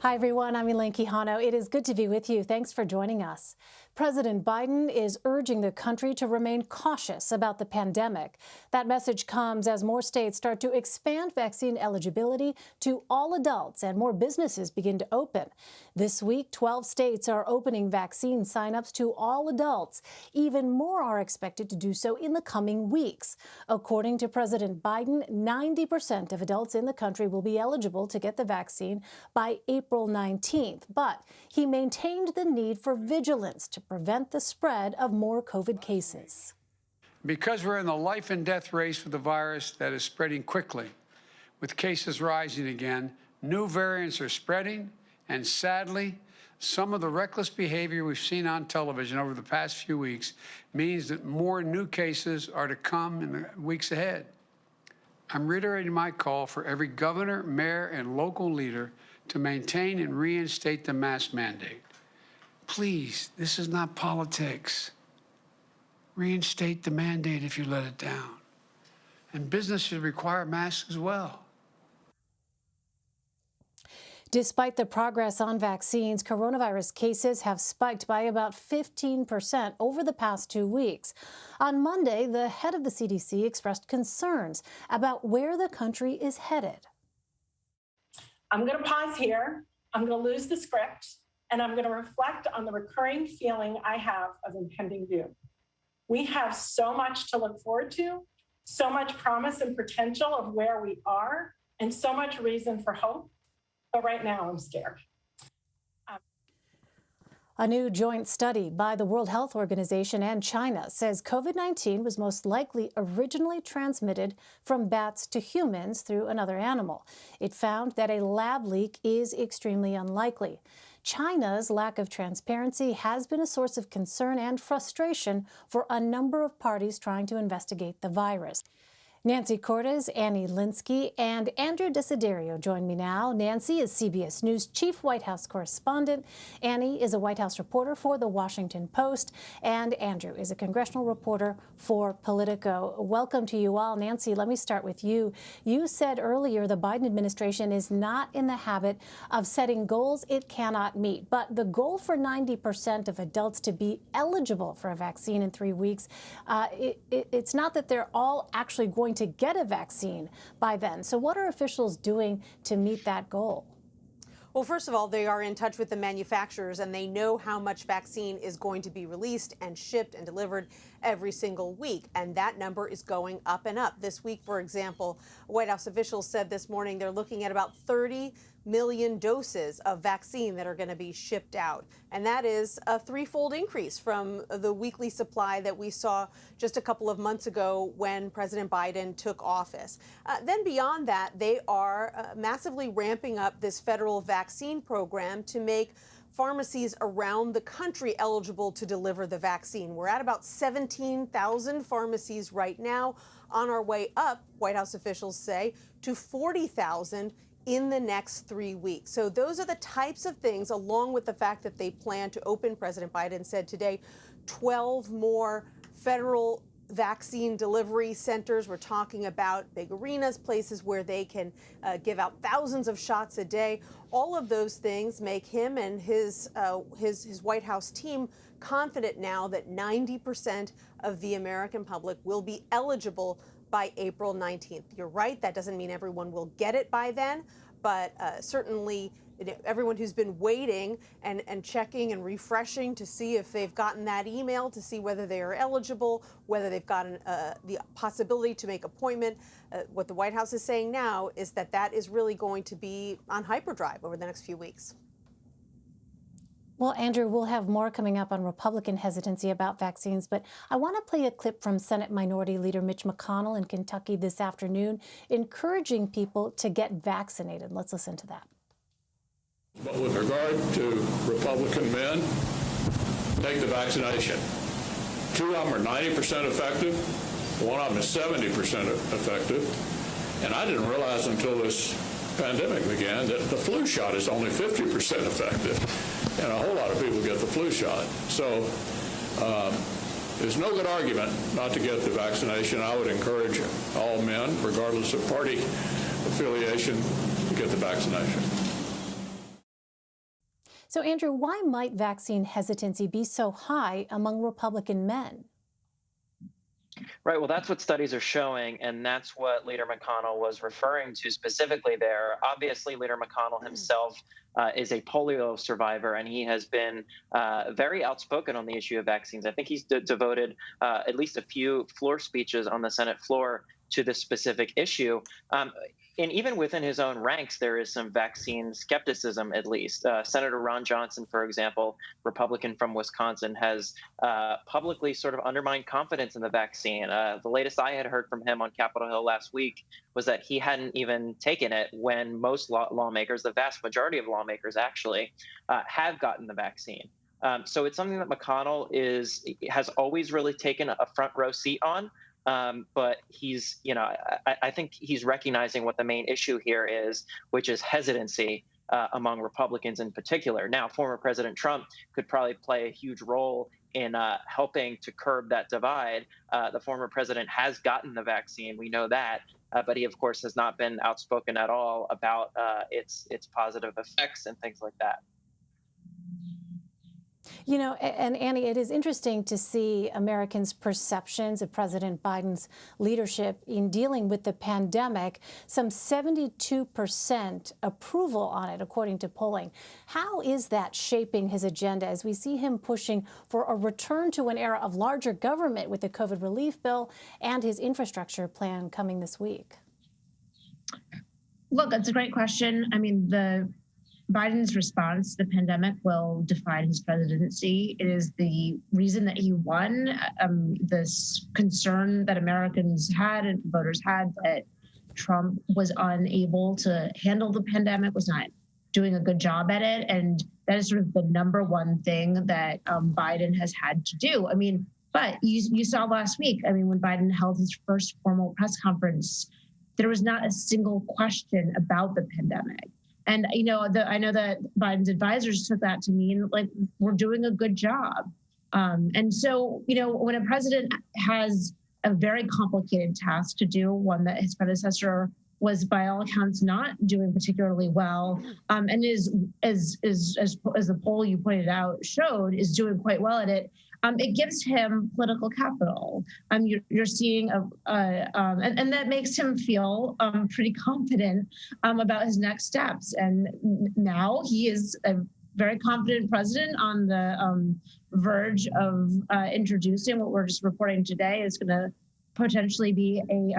Hi, everyone. I'm Elaine Quijano. It is good to be with you. Thanks for joining us. President Biden is urging the country to remain cautious about the pandemic. That message comes as more states start to expand vaccine eligibility to all adults and more businesses begin to open. This week, 12 states are opening vaccine signups to all adults. Even more are expected to do so in the coming weeks. According to President Biden, 90% of adults in the country will be eligible to get the vaccine by April 19th. But he maintained the need for vigilance to prevent the spread of more COVID cases. Because we're in the life and death race with the virus that is spreading quickly, with cases rising again, new variants are spreading, and sadly, some of the reckless behavior we've seen on television over the past few weeks means that more new cases are to come in the weeks ahead. I'm reiterating my call for every governor, mayor, and local leader to maintain and reinstate the mask mandate. Please, this is not politics. Reinstate the mandate if you let it down. And business should require masks as well. Despite the progress on vaccines, coronavirus cases have spiked by about 15% over the past 2 weeks. On Monday, the head of the CDC expressed concerns about where the country is headed. I'm going to pause here. I'm going to lose the script, and I'm going to reflect on the recurring feeling I have of impending doom. We have so much to look forward to, so much promise and potential of where we are, and so much reason for hope. But right now, I'm scared. A new joint study by the World Health Organization and China says COVID-19 was most likely originally transmitted from bats to humans through another animal. It found that a lab leak is extremely unlikely. China's lack of transparency has been a source of concern and frustration for a number of parties trying to investigate the virus. Nancy Cortez, Annie Linksey, and Andrew Desiderio join me now. Nancy is CBS News chief White House correspondent. Annie is a White House reporter for The Washington Post. And Andrew is a congressional reporter for Politico. Welcome to you all. Nancy, let me start with you. You said earlier the Biden administration is not in the habit of setting goals it cannot meet. But the goal for 90% of adults to be eligible for a vaccine in 3 weeks, it's not that they're all actually going to get a vaccine by then. So what are officials doing to meet that goal? Well, first of all, they are in touch with the manufacturers and they know how much vaccine is going to be released and shipped and delivered every single week. And that number is going up and up. This week, for example, White House officials said this morning they're looking at about 30 million doses of vaccine that are going to be shipped out. And that is a threefold increase from the weekly supply that we saw just a couple of months ago when President Biden took office. Then beyond that, they are massively ramping up this federal vaccine program to make pharmacies around the country eligible to deliver the vaccine. We're at about 17,000 pharmacies right now, on our way up, White House officials say, to 40,000 in the next 3 weeks. So those are the types of things, along with the fact that they plan to open, President Biden said today, 12 more federal vaccine delivery centers. We're talking about big arenas, places where they can give out thousands of shots a day. All of those things make him and his White House team confident now that 90% of the American public will be eligible by April 19th. You're right, that doesn't mean everyone will get it by then, but certainly everyone who's been waiting and checking and refreshing to see if they've gotten that email, to see whether they are eligible, whether they've gotten the possibility to make appointment. What the White House is saying now is that that is really going to be on hyperdrive over the next few weeks. Well, Andrew, we'll have more coming up on Republican hesitancy about vaccines, but I want to play a clip from Senate Minority Leader Mitch McConnell in Kentucky this afternoon, encouraging people to get vaccinated. Let's listen to that. But with regard to Republican men, take the vaccination. 2 of them are 90% effective. 1 of them is 70% effective. And I didn't realize until this pandemic began that the flu shot is only 50% effective. And a whole lot of people get the flu shot. So there's no good argument not to get the vaccination. I would encourage all men, regardless of party affiliation, to get the vaccination. So, Andrew, why might vaccine hesitancy be so high among Republican men? Right. Well, that's what studies are showing, and that's what Leader McConnell was referring to specifically there. Obviously, Leader McConnell himself is a polio survivor, and he has been very outspoken on the issue of vaccines. I think he's devoted at least a few floor speeches on the Senate floor to this specific issue. And even within his own ranks, there is some vaccine skepticism, at least. Senator Ron Johnson, for example, Republican from Wisconsin, has publicly sort of undermined confidence in the vaccine. The latest I had heard from him on Capitol Hill last week was that he hadn't even taken it when most lawmakers, the vast majority of lawmakers actually, have gotten the vaccine. So it's something that McConnell has always really taken a front row seat on. But he's, I think he's recognizing what the main issue here is, which is hesitancy among Republicans in particular. Now, former President Trump could probably play a huge role in helping to curb that divide. The former president has gotten the vaccine. We know that. But he, of course, has not been outspoken at all about its positive effects and things like that. You know, and Annie, it is interesting to see Americans' perceptions of President Biden's leadership in dealing with the pandemic. Some 72% approval on it, according to polling. How is that shaping his agenda as we see him pushing for a return to an era of larger government with the COVID relief bill and his infrastructure plan coming this week? Look, that's a great question. I mean, Biden's response to the pandemic will define his presidency. It is the reason that he won. This concern that Americans had and voters had that Trump was unable to handle the pandemic, was not doing a good job at it. And that is sort of the number one thing that Biden has had to do. I mean, but you saw last week, I mean, when Biden held his first formal press conference, there was not a single question about the pandemic. And, I know that Biden's advisors took that to mean, like, we're doing a good job. And so, when a president has a very complicated task to do, one that his predecessor was, by all accounts, not doing particularly well, and is, as the poll you pointed out showed, is doing quite well at it, it gives him political capital. You're seeing, and that makes him feel pretty confident about his next steps. And now he is a very confident president on the verge of introducing what we're just reporting today is going to potentially be a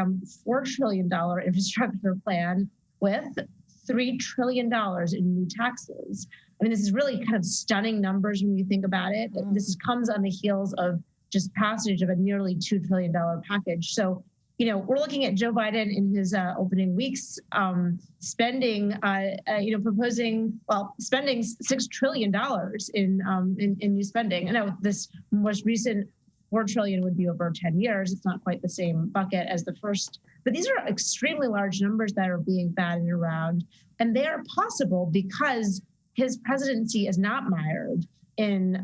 $4 trillion infrastructure plan with $3 trillion in new taxes. I mean, this is really kind of stunning numbers when you think about it. This comes on the heels of just passage of a nearly $2 trillion package. So, we're looking at Joe Biden in his opening weeks spending, spending $6 trillion in new spending. I know this most recent $4 trillion would be over 10 years. It's not quite the same bucket as the first, but these are extremely large numbers that are being batted around. And they are possible because his presidency is not mired in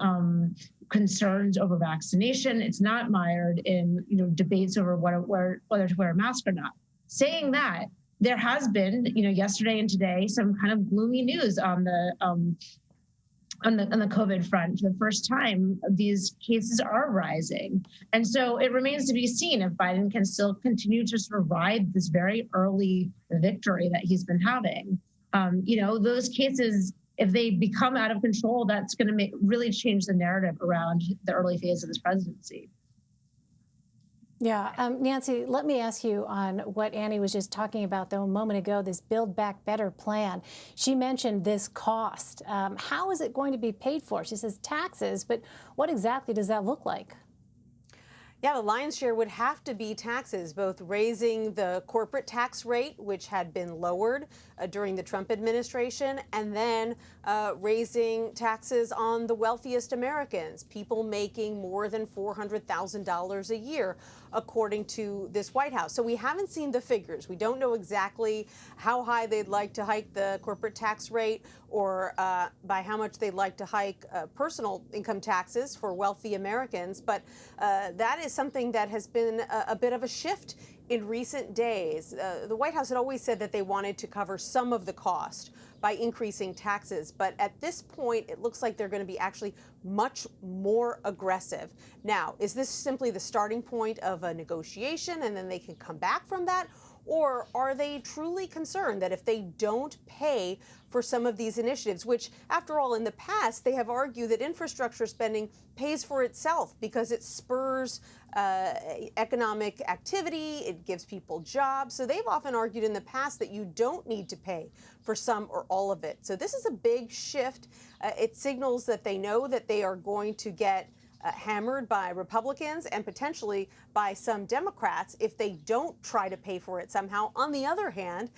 concerns over vaccination. It's not mired in debates over whether to wear a mask or not. Saying that, there has been yesterday and today some kind of gloomy news on the COVID front. For the first time, these cases are rising. And so it remains to be seen if Biden can still continue to sort of ride this very early victory that he's been having. Those cases, if they become out of control, that's going to really change the narrative around the early phase of this presidency. Yeah. Nancy, let me ask you on what Annie was just talking about, though, a moment ago, this Build Back Better plan. She mentioned this cost. How is it going to be paid for? She says taxes, but what exactly does that look like? Yeah, the lion's share would have to be taxes, both raising the corporate tax rate, which had been lowered during the Trump administration, and then raising taxes on the wealthiest Americans, people making more than $400,000 a year, according to this White House. So we haven't seen the figures. We don't know exactly how high they'd like to hike the corporate tax rate or by how much they'd like to hike personal income taxes for wealthy Americans. But that is something that has been a bit of a shift in recent days. The White House had always said that they wanted to cover some of the cost, by increasing taxes. But at this point, it looks like they're going to be actually much more aggressive. Now, is this simply the starting point of a negotiation and then they can come back from that? Or are they truly concerned that if they don't pay for some of these initiatives, which, after all, in the past, they have argued that infrastructure spending pays for itself because it spurs economic activity, it gives people jobs. So they've often argued in the past that you don't need to pay for some or all of it. So this is a big shift. It signals that they know that they are going to get hammered by Republicans and potentially by some Democrats if they don't try to pay for it somehow. On the other hand,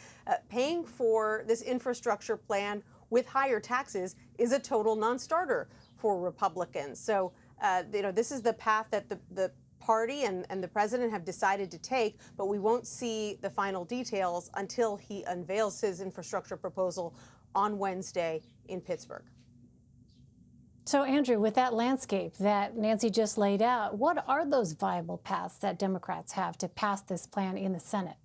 paying for this infrastructure plan with higher taxes is a total non-starter for Republicans. So, this is the path that the party and the president have decided to take, but we won't see the final details until he unveils his infrastructure proposal on Wednesday in Pittsburgh. So, Andrew, with that landscape that Nancy just laid out, what are those viable paths that Democrats have to pass this plan in the Senate?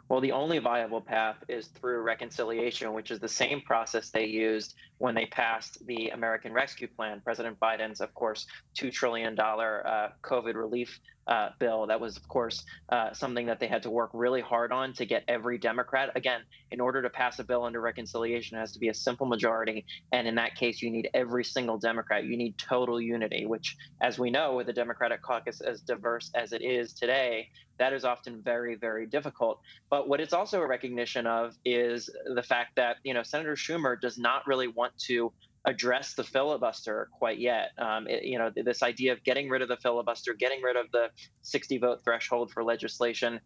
Well, the only viable path is through reconciliation, which is the same process they used when they passed the American Rescue Plan, President Biden's, of course, $2 trillion COVID relief bill. That was, of course, something that they had to work really hard on to get every Democrat. Again, in order to pass a bill under reconciliation, it has to be a simple majority. And in that case, you need every single Democrat. You need total unity, which, as we know, with the Democratic caucus as diverse as it is today, that is often very, very difficult. But what it's also a recognition of is the fact that, Senator Schumer does not really want to address the filibuster quite yet. This idea of getting rid of the filibuster, getting rid of the 60-vote threshold for legislation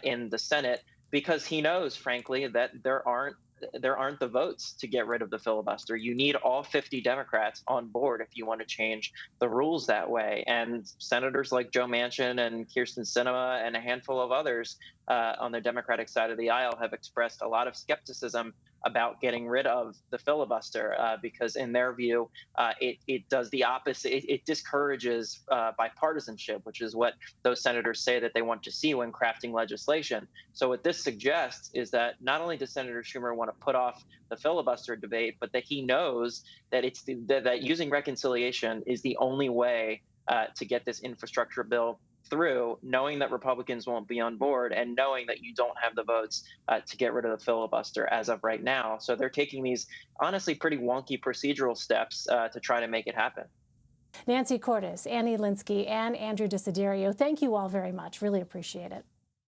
in the Senate, because he knows, frankly, that there aren't the votes to get rid of the filibuster. You need all 50 Democrats on board if you want to change the rules that way. And senators like Joe Manchin and Kyrsten Sinema and a handful of others on the Democratic side of the aisle have expressed a lot of skepticism about getting rid of the filibuster because, in their view, it does the opposite. It discourages bipartisanship, which is what those senators say that they want to see when crafting legislation. So what this suggests is that not only does Senator Schumer want to put off the filibuster debate, but that he knows that that using reconciliation is the only way to get this infrastructure bill through, knowing that Republicans won't be on board and knowing that you don't have the votes to get rid of the filibuster as of right now. So they're taking these honestly pretty wonky procedural steps to try to make it happen. Nancy Cordes, Annie Linksey, and Andrew Desiderio, thank you all very much. Really appreciate it.